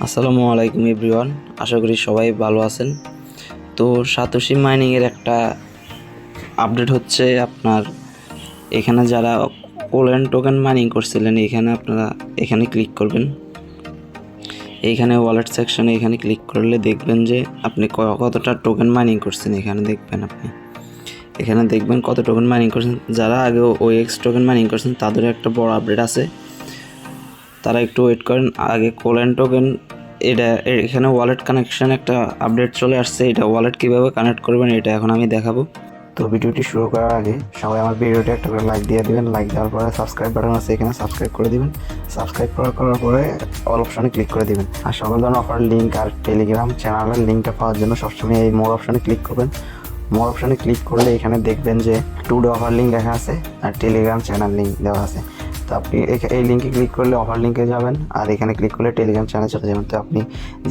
আসসালামু আলাইকুম এভরিওয়ান, আশা করি সবাই ভালো আছেন। তো সাতোশি মাইনিংয়ের একটা আপডেট হচ্ছে আপনার এখানে যারা কোলেন টোকেন মাইনিং করছিলেন এখানে ক্লিক করবেন। এইখানে ওয়ালেট সেকশনে এখানে ক্লিক করলে দেখবেন যে আপনি কতটা টোকেন মাইনিং করছেন। এখানে দেখবেন কত টোকেন মাইনিং করছেন। যারা আগে OX টোকেন মাইনিং করছেন তাদের একটা বড় আপডেট আছে, তারা একটু ওয়েট করেন। আগে কোলেন টোকেন এখানে ওয়ালেট কানেকশন একটা আপডেট চলে আসছে। এটা ওয়ালেট কীভাবে কানেক্ট করবেন এটা এখন আমি দেখাবো। তো ভিডিওটি শুরু করার আগে সবাই আমার ভিডিওটি একটা করে লাইক দিয়ে দেবেন। লাইক দেওয়ার পরে সাবস্ক্রাইব বাটন আছে, এখানে সাবস্ক্রাইব করে দিবেন। সাবস্ক্রাইব করার পরে অল অপশনে ক্লিক করে দিবেন। আর সকল ধরনের অফার লিঙ্ক আর টেলিগ্রাম চ্যানেলের লিঙ্কটা পাওয়ার জন্য সবসময় এই মোর অপশনে ক্লিক করবেন। মোর অপশনে ক্লিক করলে এখানে দেখবেন যে টুডে অফার লিঙ্ক লেখা আছে আর টেলিগ্রাম চ্যানেল লিঙ্ক দেওয়া আছে। তো আপনি এই লিঙ্কে ক্লিক করলে অফার লিঙ্কে যাবেন, আর এখানে ক্লিক করলে টেলিগ্রাম চ্যানেল চলে যাবেন। তো আপনি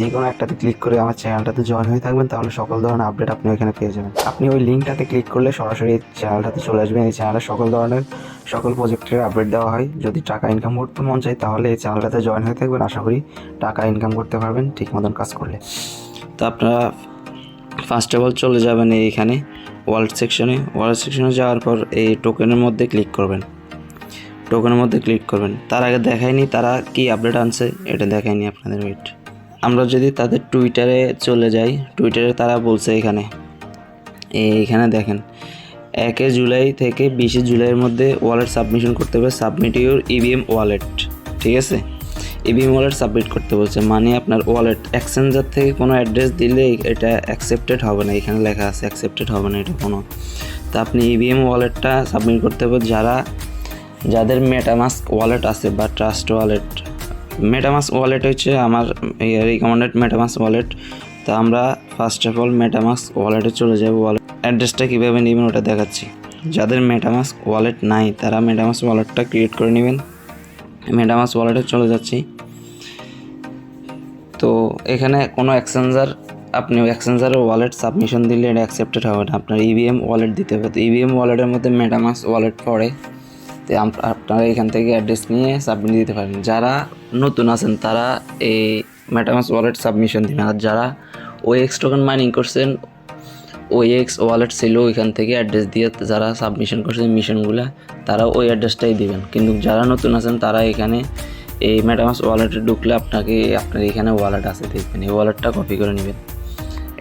যে কোনো একটাতে ক্লিক করে আমার চ্যানেলটাতে জয়েন হয়ে থাকবেন, তাহলে সকল ধরনের আপডেট আপনি ওইখানে পেয়ে যাবেন। আপনি ওই লিঙ্কটাতে ক্লিক করলে সরাসরি এই চ্যানেলটাতে চলে আসবেন। এই চ্যানেলে সকল প্রজেক্টের আপডেট দেওয়া হয়। যদি টাকা ইনকাম করতে মন চাই তাহলে এই চ্যানেলটাতে জয়েন হয়ে থাকবেন। আশা করি টাকা ইনকাম করতে পারবেন ঠিক মতন কাজ করলে। তো আপনারা ফার্স্ট অফ অল চলে যাবেন এইখানে ওয়ালেট সেকশনে যাওয়ার পর এই টোকেনের মধ্যে ক্লিক করবেন। তার আগে দেখায়নি তারা কি আপডেট আনছে, এটা দেখায়নি আপনাদের। ওয়েট, আমরা যদি তাদের টুইটারে চলে যাই, টুইটারে তারা বলছে এইখানে দেখেন 1 জুলাই থেকে 20 জুলাইয়ের মধ্যে ওয়ালেট সাবমিশন করতে হবে। সাবমিট ইউর EVM ওয়ালেট, ঠিক আছে? EVM ওয়ালেট সাবমিট করতে বলছে, মানে আপনার ওয়ালেট এক্সচেঞ্জার থেকে কোনো অ্যাড্রেস দিলে এটা অ্যাকসেপ্টেড হবে না। এখানে লেখা আছে অ্যাকসেপ্টেড হবে না এটা কোনো। তো আপনি EVM ওয়ালেটটা সাবমিট করতে হবে। যাদের মেটামাস্ক ওয়ালেট আছে বা ট্রাস্ট ওয়ালেট, মেটামাস্ক ওয়ালেট হচ্ছে আমার রিকমেন্ডেড মেটামাস্ক ওয়ালেট। তো আমরা ফার্স্ট অফ অল মেটামাস্ক ওয়ালেটে চলে যাব। ওয়ালেট অ্যাড্রেসটা কীভাবে নেবেন ওটা দেখাচ্ছি। যাদের মেটামাস্ক ওয়ালেট নাই তারা মেটামাস্ক ওয়ালেটটা ক্রিয়েট করে নেবেন। মেটামাস্ক ওয়ালেটে চলে যাচ্ছি। তো এখানে কোনো আপনি এক্সচেঞ্জারের ওয়ালেট সাবমিশন দিলে এটা অ্যাকসেপ্টেড হবে না, আপনার EVM ওয়ালেট দিতে হবে। তো EVM ওয়ালেটের মধ্যে মেটামাস্ক ওয়ালেট পড়ে। তো আপনারা এখান থেকে অ্যাড্রেস নিয়ে সাবমিট দিতে পারেন। যারা নতুন আছেন তারা এই মেটামাস্ক ওয়ালেট সাবমিশন দিবেন। আর যারা OX টোকেন মাইনিং করছেন, OX ওয়ালেট ছিল, ওইখান থেকে অ্যাড্রেস দিয়ে যারা সাবমিশন করছেন মিশনগুলো, তারা ওই অ্যাড্রেসটাই দিবেন। কিন্তু যারা নতুন আছেন তারা এখানে এই মেটামাস্ক ওয়ালেটে ঢুকলে আপনার এখানে ওয়ালেট আছে দেখবেন, এই ওয়ালেটটা কপি করে নেবেন।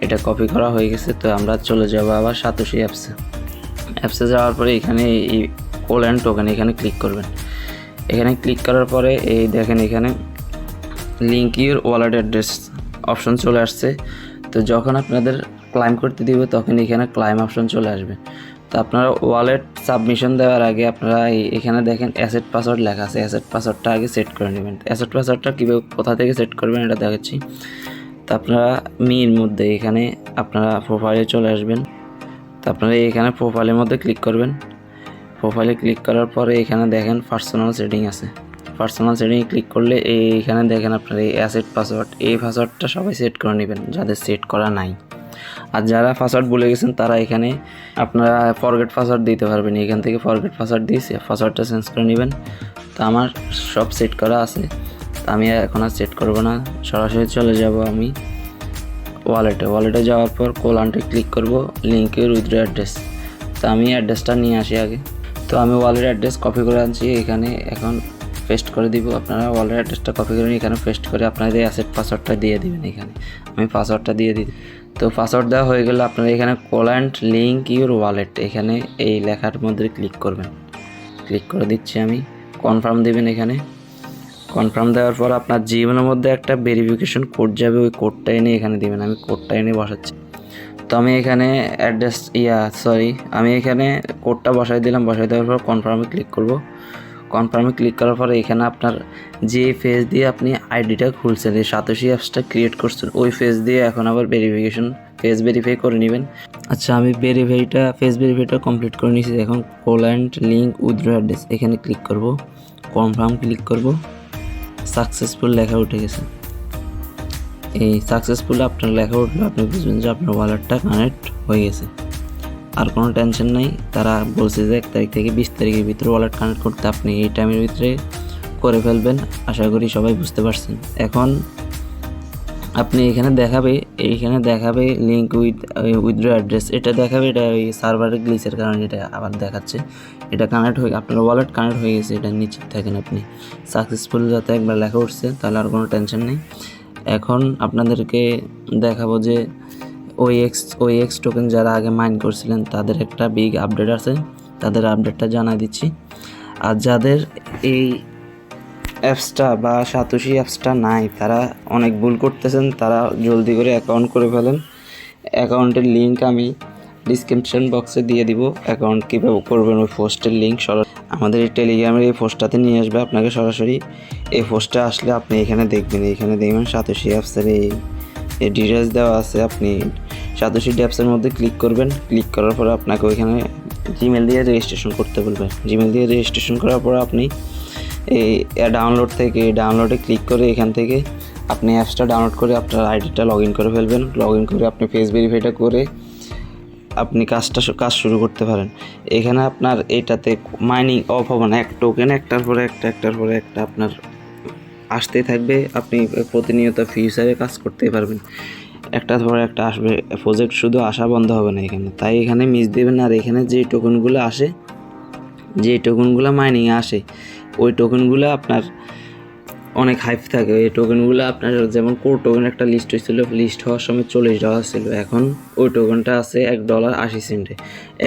এটা কপি করা হয়ে গেছে। তো আমরা চলে যাব আবার সাতোশি অ্যাপসে যাওয়ার পরে এখানে এই কোলেন টোকেন এখানে ক্লিক করবেন। এখানে ক্লিক করার পরে এই দেখেন এখানে link your wallet address option চলে আসছে। তো যখন আপনাদের ক্লাইম করতে দিবে তখন এখানে ক্লাইম অপশন চলে আসবে। তো আপনারা ওয়ালেট সাবমিশন দেওয়ার আগে আপনারা এখানে দেখেন অ্যাসেট পাসওয়ার্ড লেখা আছে, অ্যাসেট পাসওয়ার্ডটা আগে সেট করে নেবেন। অ্যাসেট পাসওয়ার্ডটা কীভাবে কোথা থেকে সেট করবেন এটা দেখাচ্ছি। তো আপনারা মধ্যে এখানে আপনারা প্রোফাইলে চলে আসবেন। তো আপনারা এখানে প্রোফাইলের মধ্যে ক্লিক করবেন। প্রোফাইলে ক্লিক করার পরে এখানে দেখেন পার্সোনাল সেটিং আছে। পার্সোনাল সেটিংয়ে ক্লিক করলে এইখানে দেখেন আপনার এই অ্যাসেট পাসওয়ার্ড, এই পাসওয়ার্ডটা সবাই সেট করে নেবেন যাদের সেট করা নাই। আর যারা পাসওয়ার্ড ভুলে গেছেন তারা এখানে আপনারা ফরগেট পাসওয়ার্ড দিতে পারবেন। এখান থেকে ফরগেট পাসওয়ার্ড দিয়ে পাসওয়ার্ডটা চেঞ্জ করে নেবেন। তো আমার সব সেট করা আছে, আমি এখন আর সেট করব না, সরাসরি চলে যাব আমি ওয়ালেটে যাওয়ার পর কোলান্টে ক্লিক করব, লিঙ্কের উইথড্র অ্যাড্রেস। তো আমি অ্যাড্রেসটা নিয়ে আসি আগে। তো আমি ওয়ালেট অ্যাড্রেস কপি করে আনছি, এখানে এখন পেস্ট করে দিব। আপনারা ওয়ালেট অ্যাড্রেসটা কপি করে এখানে পেস্ট করে আপনাদের অ্যাসেট পাসওয়ার্ডটা দিয়ে দিবেন। এখানে আমি পাসওয়ার্ডটা দিয়ে দিই। তো পাসওয়ার্ড দেওয়া হয়ে গেলে আপনারা এখানে কোল্যান্ট লিঙ্ক ইউর ওয়ালেট, এখানে এই লেখার মধ্যে ক্লিক করবেন। ক্লিক করে দিচ্ছি আমি, কনফার্ম দেবেন। এখানে কনফার্ম দেওয়ার পর আপনার জিমেলের মধ্যে একটা ভেরিফিকেশন কোড যাবে, ওই কোডটা এনে এখানে দেবেন। আমি কোডটা এনে বসাচ্ছি। তো আমি এখানে আমি এখানে কোডটা বসাই দিলাম। বসাই দেওয়ার পর কনফার্মে ক্লিক করব। কনফার্মে ক্লিক করার পরে এখানে আপনার যে ফেজ দিয়ে আপনি আইডিটা খুলছেন, এই সাতোশি অ্যাপসটা ক্রিয়েট করছেন, ওই ফেজ দিয়ে এখন আবার ফেজ ভেরিফাই করে নেবেন। আচ্ছা, আমি ফেজ ভেরিফাইটা কমপ্লিট করে নিয়েছি। এখন কোল্যান্ট লিঙ্ক উইথড্র অ্যাড্রেস এখানে ক্লিক করব, কনফার্ম ক্লিক করব। সাকসেসফুল লেখা উঠে গেছে। এই সাকসেসফুল আপনার লেখা উঠলে আপনি বুঝবেন যে আপনার ওয়ালেটটা কানেক্ট হয়ে গেছে। আর কোনো টেনশন নেই। তারা বলছে যে 1 তারিখ থেকে 20 তারিখের ভিতরে ওয়ালেট কানেক্ট করতে, আপনি এই টাইমের ভিতরে করে ফেলবেন। আশা করি সবাই বুঝতে পারছেন। এখন আপনি এইখানে দেখাবে লিঙ্ক উইথড্র অ্যাড্রেস, এটা দেখাবে, এটা ওই সার্ভারের গ্লিচের কারণে এটা আবার দেখাচ্ছে। এটা কানেক্ট হয়ে আপনার ওয়ালেট কানেক্ট হয়ে গেছে, এটা নিশ্চিত থাকেন আপনি। সাকসেসফুল যাতে একবার লেখা উঠছে, তাহলে আর কোনো টেনশন নেই। এখন আপনাদেরকে দেখাবো যে ওএক্স টোকেন যারা আগে মাইন করছিলেন তাদের একটা বিগ আপডেট আছে, তাদের আপডেটটা জানাই দিচ্ছি। আর যাদের এই অ্যাপসটা বা সাতোশি অ্যাপসটা নাই, তারা অনেক ভুল করতেছেন, তারা জলদি করে অ্যাকাউন্ট করে ফেলেন। অ্যাকাউন্টের লিঙ্ক আমি ডিসক্রিপশন বক্সে দিয়ে দিব। অ্যাকাউন্ট কীভাবে করবেন ওই পোস্টের লিঙ্ক আমাদের এই টেলিগ্রামের এই পোস্টটাতে নিয়ে আসবে আপনাকে সরাসরি। এই পোস্টে আসলে আপনি এখানে দেখবেন সাতোশি অ্যাপসের এই ডিটেলস দেওয়া আছে। আপনি সাতোশি অ্যাপসের মধ্যে ক্লিক করবেন। ক্লিক করার পর আপনাকে ওইখানে জিমেল দিয়ে রেজিস্ট্রেশন করতে বলবেন। জিমেল দিয়ে রেজিস্ট্রেশন করার পর আপনি এই ডাউনলোডে ক্লিক করে এখান থেকে আপনি অ্যাপসটা ডাউনলোড করে আপনার আইডিটা লগ ইন করে ফেলবেন। লগ ইন করে আপনি ফেস ভেরিফাইটা করে আপনি কাজ শুরু করতে পারেন। এখানে আপনার এটাতে মাইনিং অফ হবে না, এক টোকেন একটার পরে একটা আপনার আসতেই থাকবে। আপনি প্রতিনিয়ত ফিউচারে কাজ করতেই পারবেন, একটার পরে একটা আসবে। প্রজেক্ট শুধু আসা বন্ধ হবে না এখানে, তাই এখানে মিস দেবেন। আর এখানে যে টোকেনগুলো মাইনিংয়ে আসে, ওই টোকেনগুলো আপনার অনেক হাইপ থাকে। এই টোকেনগুলো আপনার যেমন কোর টোকেন একটা লিস্ট হয়েছিল, লিস্ট হওয়ার সময় $40 ছিল, এখন ওই টোকেনটা আছে $1.80।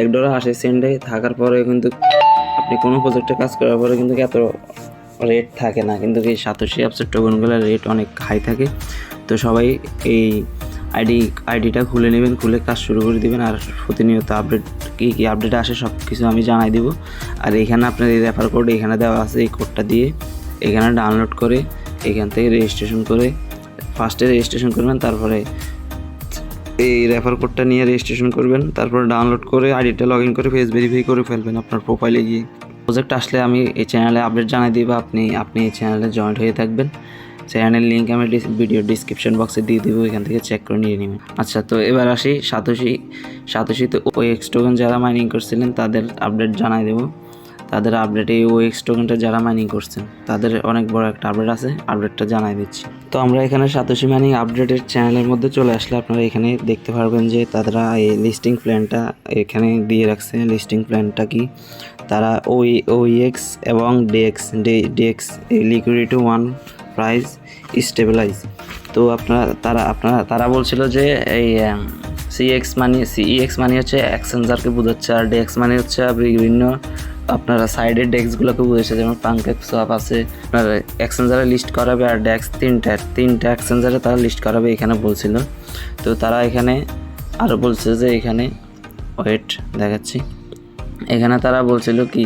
$1.80 থাকার পরে কিন্তু আপনি কোনো প্রজেক্টে কাজ করার পরে কিন্তু এত রেট থাকে না, কিন্তু এই সাতোশি অ্যাপসের টোকেনগুলোর রেট অনেক হাই থাকে। তো সবাই এই আইডিটা খুলে নেবেন, খুলে কাজ শুরু করে দেবেন। আর প্রতিনিয়ত কী আপডেট আসে সব কিছু আমি জানাই দিব। আর এখানে আপনার এই রেফার কোড এখানে দেওয়া আছে, এই কোডটা দিয়ে এখানে ডাউনলোড করে এখান থেকে রেজিস্ট্রেশন করে ফার্স্টে রেজিস্ট্রেশন করবেন, তারপরে এই রেফার কোডটা নিয়ে রেজিস্ট্রেশন করবেন, তারপরে ডাউনলোড করে আইডিটা লগ ইন করে ফেস ভেরিফাই করে ফেলবেন আপনার প্রোফাইলে গিয়ে। প্রজেক্ট আসলে আমি এই চ্যানেলে আপডেট জানাই দিব, আপনি এই চ্যানেলে জয়েন্ট হয়ে থাকবেন। চ্যানেলের লিঙ্ক আমি ভিডিও ডিসক্রিপশন বক্সে দিয়ে দিব, এখান থেকে চেক করে নিয়ে নেবেন। আচ্ছা, তো এবার আসি সাতোশিতে ওএক্স টোকেন যারা মাইনিং করছিলেন তাদের আপডেট জানাই দেবো। তাদের আপডেটে এই ওএক্স টোকেনটা যারা মাইনিং করছেন তাদের অনেক বড় একটা আপডেট আছে, আপডেটটা জানাই দিচ্ছি। তো আমরা এখানে সাতোশি মাইনিং আপডেটের চ্যানেলের মধ্যে চলে আসলে আপনারা এখানে দেখতে পারবেন যে তারা এই লিস্টিং প্ল্যানটা এখানে দিয়ে রাখছে। লিস্টিং প্ল্যানটা কি, তারা ওইএক্স এবং ডিএক্স এই লিকুইডিটি 1 প্রাইস স্টেবিলাইজ। তো তারা বলছিল যে এই সিএক্স মানে হচ্ছে এক্সচেঞ্জারকে বোঝাচ্ছে, আর ডিএক্স মানে হচ্ছে বিভিন্ন আপনারা সাইডের ডেস্কগুলোকে বুঝেছে, যেমন PancakeSwap আছে, আপনার এক্সচেঞ্জারে লিস্ট করাবে। আর ডেস্ক তিনটা এক্সচেঞ্জারে তারা লিস্ট করাবে এখানে বলছিল। তো তারা এখানে আরও বলছে যে এখানে ওয়েট দেখাচ্ছি, এখানে তারা বলছিল কি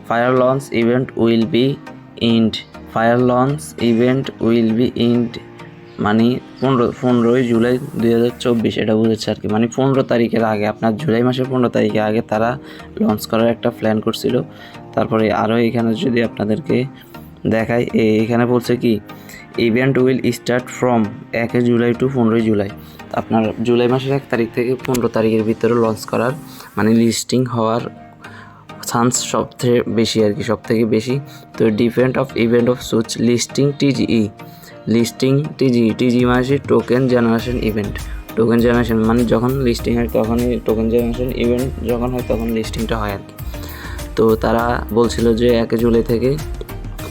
fire launch event will be ইন্ড মানে 15 জুলাই 2024, এটা বুঝেছে আর কি। মানে 15 তারিখের আগে, আপনার জুলাই মাসের 15 তারিখের আগে তারা লঞ্চ করার একটা প্ল্যান করছিল। তারপরে আরও এখানে যদি আপনাদেরকে দেখাই, এখানে বলছে কি event will start from 1 July to 15 July. আপনার জুলাই মাসের 1 তারিখ থেকে 15 তারিখের ভিতরে লঞ্চ করার মানে লিস্টিং হওয়ার চান্স সবথেকে বেশি আর কি, সবথেকে বেশি। তো event of such listing TG মানে token generation event. Token generation মানে যখন লিস্টিং হয় তখনই টোকেন জেনারেশন ইভেন্ট যখন হয় তখন লিস্টিংটা হয় আর কি। তো তারা বলছিল যে 1 জুলাই থেকে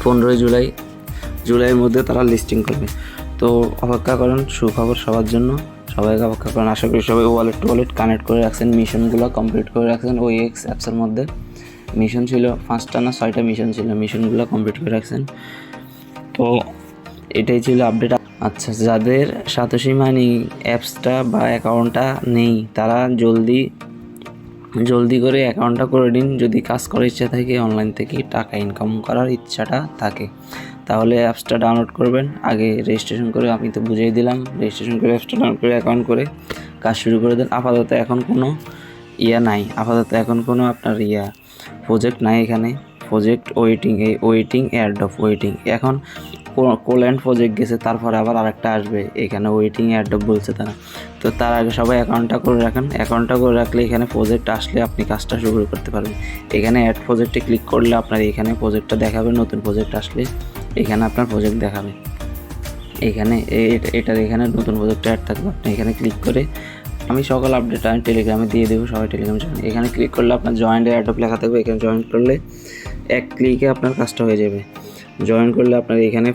15 জুলাইয়ের মধ্যে তারা লিস্টিং করবে। তো অপেক্ষা করেন, সুখবর সবার জন্য, সবাইকে অপেক্ষা করেন। আশা করি সবাই ওয়ালেট কানেক্ট করে রাখছেন, মিশনগুলো কমপ্লিট করে রাখছেন। ওএক্স অ্যাপসের মধ্যে মিশন ছিল 5টা না 6টা মিশন ছিল, মিশনগুলো কমপ্লিট করে রাখছেন। তো এটাই ছিল আপডেট। আচ্ছা, যাদের সাতোশি মাইনিং অ্যাপসটা বা অ্যাকাউন্টটা নেই তারা জলদি করে অ্যাকাউন্টটা করে নিন। যদি কাজ করার ইচ্ছা থাকে, অনলাইন থেকে টাকা ইনকাম করার ইচ্ছাটা থাকে, তাহলে অ্যাপসটা ডাউনলোড করবেন। আগে রেজিস্ট্রেশন করে, আমি তো বুঝিয়ে দিলাম, রেজিস্ট্রেশন করে অ্যাপসটা ডাউনলোড করে অ্যাকাউন্ট করে কাজ শুরু করে দেন। আপাতত এখন কোনো আপনার প্রজেক্ট নাই এখানে। প্রজেক্ট ওয়েটিং এখন কোল্যান্ড প্রজেক্ট গেছে, তারপরে আবার আরেকটা আসবে, এখানে ওয়েটিং এয়ারড্রপ বলছে তারা। তো তার আগে সবাই অ্যাকাউন্টটা করে রাখেন। অ্যাকাউন্টটা করে রাখলে এখানে প্রজেক্ট আসলে আপনি কাজটা শুরু করতে পারবেন। এখানে অ্যাড প্রজেক্টে ক্লিক করলে আপনার এখানে প্রজেক্টটা দেখাবে, নতুন প্রজেক্ট আসলে এখানে আপনার প্রজেক্ট দেখাবে। এখানে এটার এখানে নতুন প্রজেক্ট অ্যাড থাকবে, আপনি এখানে ক্লিক করে আমি সকল আপডেট আমি টেলিগ্রামে দিয়ে দেবো, সবাই টেলিগ্রাম জয়েন। এখানে ক্লিক করলে আপনার জয়েন্ট অ্যাডপ লেখা থাকবে, এখানে জয়েন করলে এক ক্লিকে আপনার কাজটা হয়ে যাবে। জয়েন করলে আপনার এখানে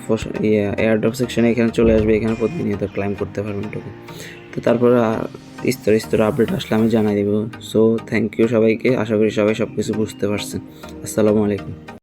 এয়ারড্রপ সেকশনে এখানে চলে আসবে, এখানে প্রতিনিয়ত ক্লাইম করতে পারবেন টোকেন। তো তারপরে স্তরে আপডেট আসলে আমি জানাই দেবো। সো থ্যাংক ইউ সবাইকে, আশা করি সবাই সব কিছু বুঝতে পারছেন। আসসালামু আলাইকুম।